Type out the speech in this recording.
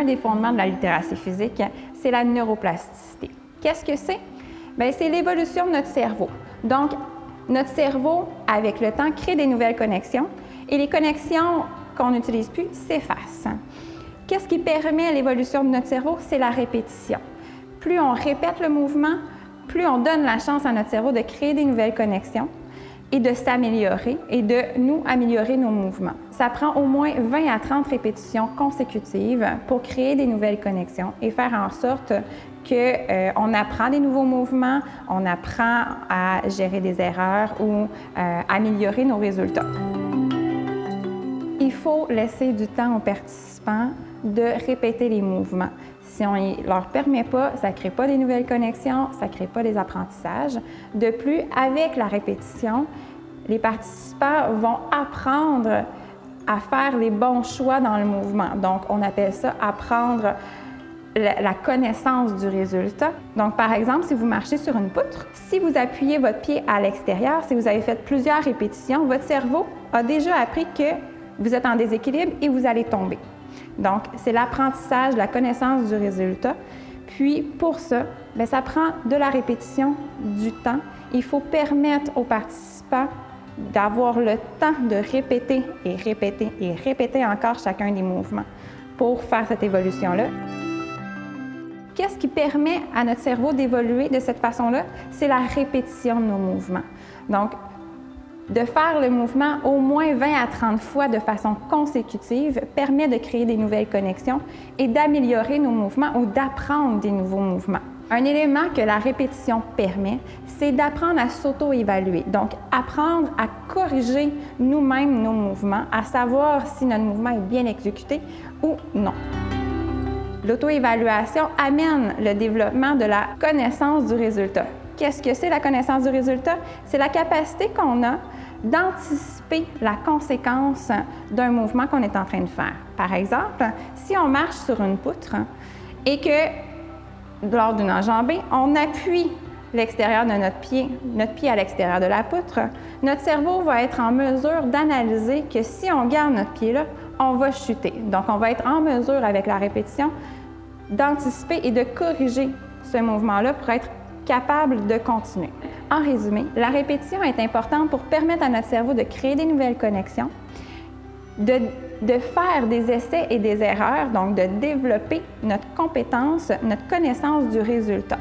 des fondements de la littératie physique, c'est la neuroplasticité. Qu'est-ce que c'est? Bien, c'est l'évolution de notre cerveau. Donc, notre cerveau, avec le temps, crée des nouvelles connexions et les connexions qu'on n'utilise plus s'effacent. Qu'est-ce qui permet l'évolution de notre cerveau? C'est la répétition. Plus on répète le mouvement, plus on donne la chance à notre cerveau de créer des nouvelles connexions et de s'améliorer et de nous améliorer nos mouvements. Ça prend au moins 20 à 30 répétitions consécutives pour créer des nouvelles connexions et faire en sorte qu'on apprend des nouveaux mouvements, on apprend à gérer des erreurs ou améliorer nos résultats. Il faut laisser du temps aux participants de répéter les mouvements. Si on ne leur permet pas, ça ne crée pas des nouvelles connexions, ça ne crée pas des apprentissages. De plus, avec la répétition, les participants vont apprendre à faire les bons choix dans le mouvement. Donc, on appelle ça apprendre la connaissance du résultat. Donc, par exemple, si vous marchez sur une poutre, si vous appuyez votre pied à l'extérieur, si vous avez fait plusieurs répétitions, votre cerveau a déjà appris que vous êtes en déséquilibre et vous allez tomber. Donc, c'est l'apprentissage, la connaissance du résultat. Puis, pour ça, bien, ça prend de la répétition, du temps. Il faut permettre aux participants d'avoir le temps de répéter et répéter et répéter encore chacun des mouvements pour faire cette évolution-là. Qu'est-ce qui permet à notre cerveau d'évoluer de cette façon-là? C'est la répétition de nos mouvements. Donc, de faire le mouvement au moins 20 à 30 fois de façon consécutive permet de créer des nouvelles connexions et d'améliorer nos mouvements ou d'apprendre des nouveaux mouvements. Un élément que la répétition permet, c'est d'apprendre à s'auto-évaluer. Donc, apprendre à corriger nous-mêmes nos mouvements, à savoir si notre mouvement est bien exécuté ou non. L'auto-évaluation amène le développement de la connaissance du résultat. Qu'est-ce que c'est la connaissance du résultat? C'est la capacité qu'on a d'anticiper la conséquence d'un mouvement qu'on est en train de faire. Par exemple, si on marche sur une poutre et que, lors d'une enjambée, on appuie l'extérieur de notre pied à l'extérieur de la poutre, notre cerveau va être en mesure d'analyser que si on garde notre pied là, on va chuter. Donc, on va être en mesure, avec la répétition, d'anticiper et de corriger ce mouvement-là pour être capable de continuer. En résumé, la répétition est importante pour permettre à notre cerveau de créer des nouvelles connexions, de faire des essais et des erreurs, donc de développer notre compétence, notre connaissance du résultat.